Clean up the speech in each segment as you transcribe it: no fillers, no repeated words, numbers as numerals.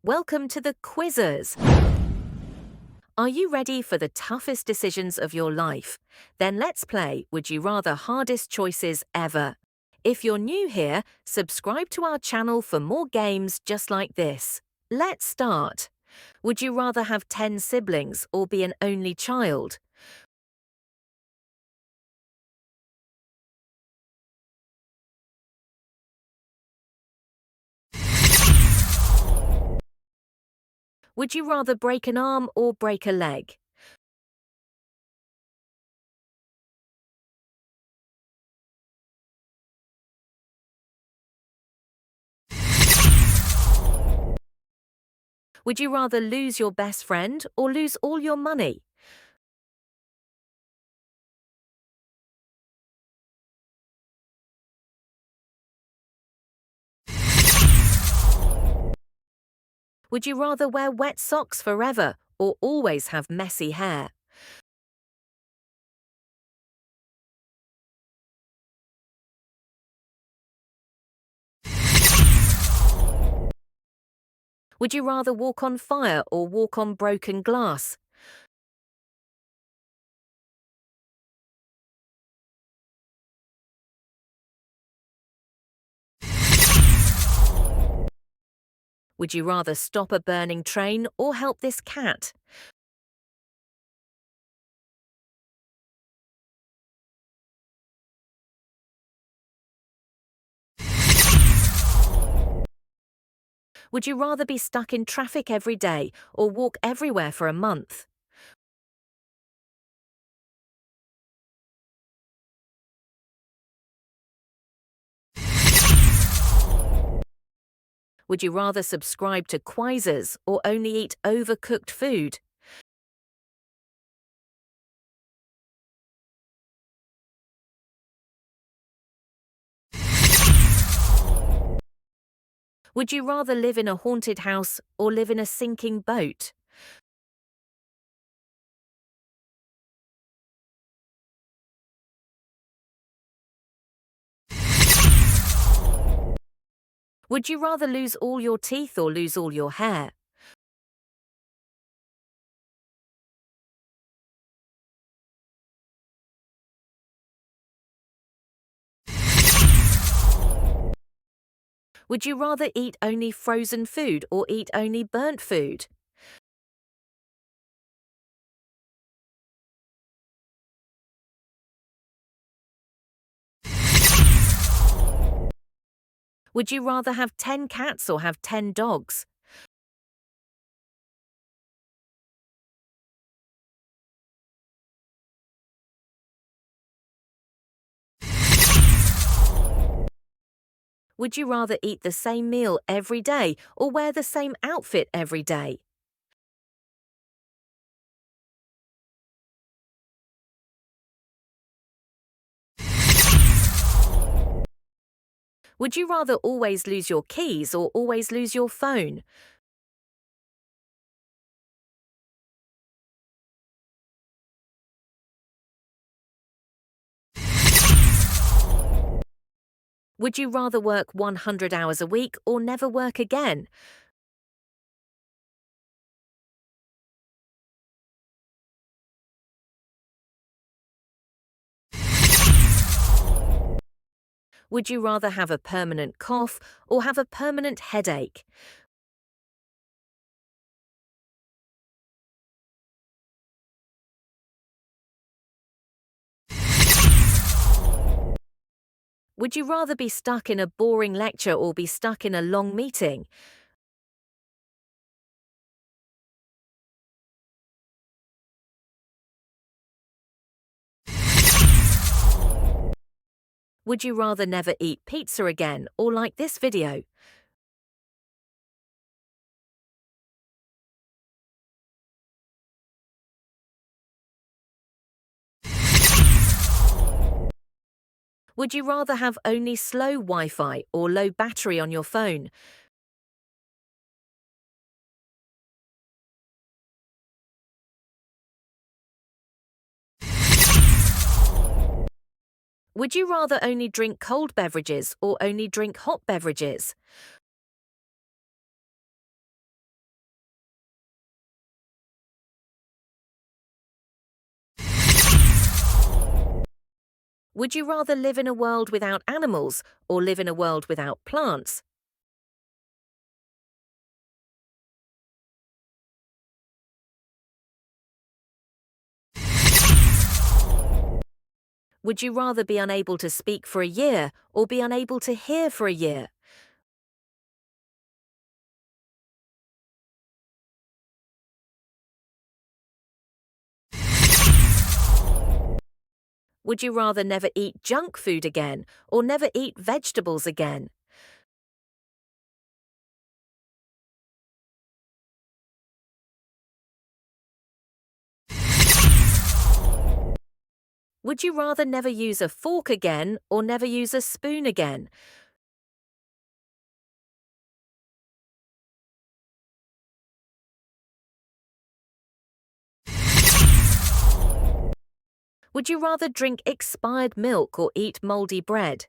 Welcome to the quizzers. Are you ready for the toughest decisions of your life? Then let's play Would You Rather Hardest Choices Ever. If you're new here, subscribe to our channel for more games just like this. Let's start. Would you rather have 10 siblings or be an only child? Would you rather break an arm or break a leg? Would you rather lose your best friend or lose all your money? Would you rather wear wet socks forever or always have messy hair? Would you rather walk on fire or walk on broken glass? Would you rather stop a burning train or help this cat? Would you rather be stuck in traffic every day or walk everywhere for a month? Would you rather subscribe to quizzes or only eat overcooked food? Would you rather live in a haunted house or live in a sinking boat? Would you rather lose all your teeth or lose all your hair? Would you rather eat only frozen food or eat only burnt food? Would you rather have 10 cats or have 10 dogs? Would you rather eat the same meal every day or wear the same outfit every day? Would you rather always lose your keys or always lose your phone? Would you rather work 100 hours a week or never work again? Would you rather have a permanent cough or have a permanent headache? Would you rather be stuck in a boring lecture or be stuck in a long meeting? Would you rather never eat pizza again or like this video? Would you rather have only slow Wi-Fi or low battery on your phone? Would you rather only drink cold beverages or only drink hot beverages? Would you rather live in a world without animals or live in a world without plants? Would you rather be unable to speak for a year or be unable to hear for a year? Would you rather never eat junk food again or never eat vegetables again? Would you rather never use a fork again or never use a spoon again? Would you rather drink expired milk or eat moldy bread?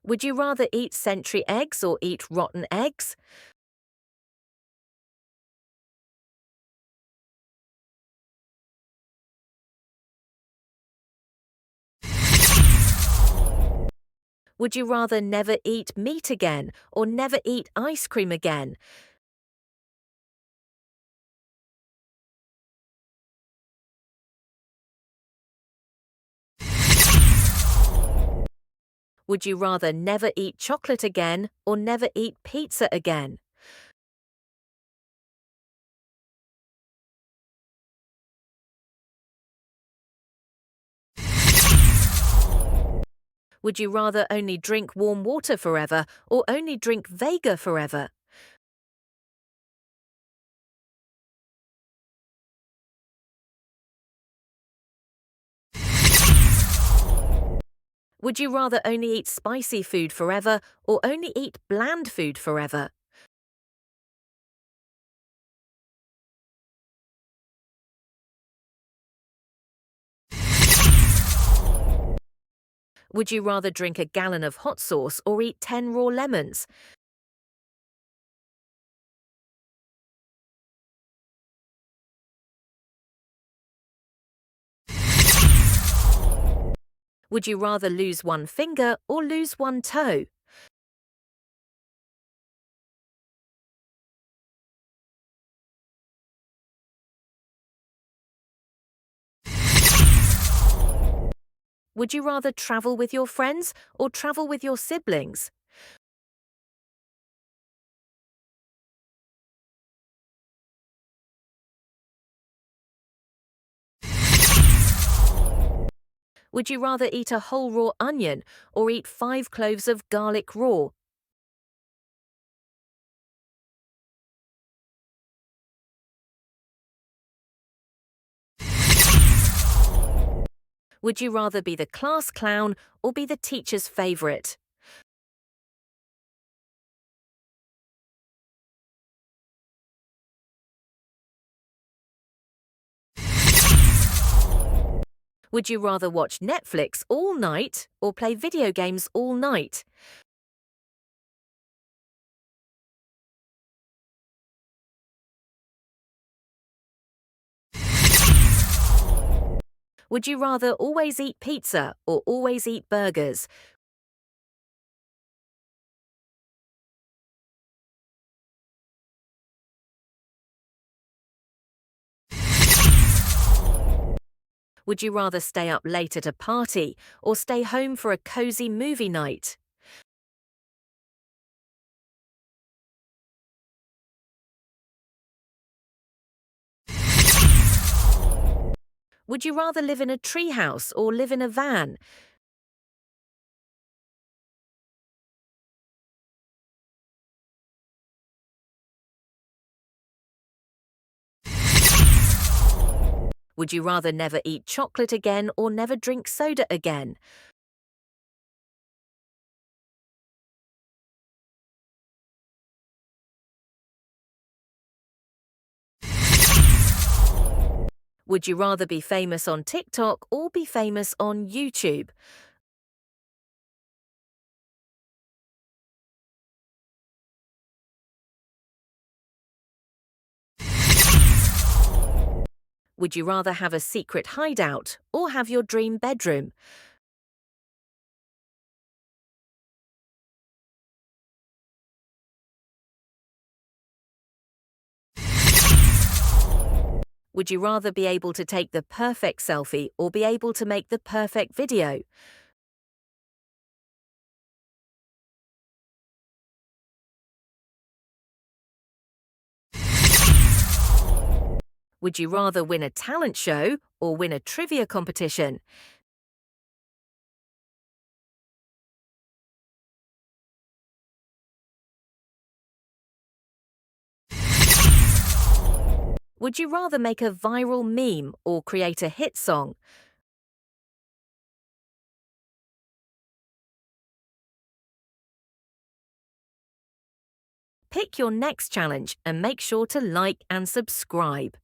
Would you rather eat century eggs or eat rotten eggs? Would you rather never eat meat again or never eat ice cream again? Would you rather never eat chocolate again or never eat pizza again? Would you rather only drink warm water forever or only drink Vega forever? Would you rather only eat spicy food forever or only eat bland food forever? Would you rather drink a gallon of hot sauce or eat 10 raw lemons? Would you rather lose one finger or lose one toe? Would you rather travel with your friends or travel with your siblings? Would you rather eat a whole raw onion or eat 5 cloves of garlic raw? Would you rather be the class clown or be the teacher's favourite? Would you rather watch Netflix all night or play video games all night? Would you rather always eat pizza or always eat burgers? Would you rather stay up late at a party or stay home for a cozy movie night? Would you rather live in a treehouse or live in a van? Would you rather never eat chocolate again or never drink soda again? Would you rather be famous on TikTok or be famous on YouTube? Would you rather have a secret hideout or have your dream bedroom? Would you rather be able to take the perfect selfie or be able to make the perfect video? Would you rather win a talent show or win a trivia competition? Would you rather make a viral meme or create a hit song? Pick your next challenge and make sure to like and subscribe.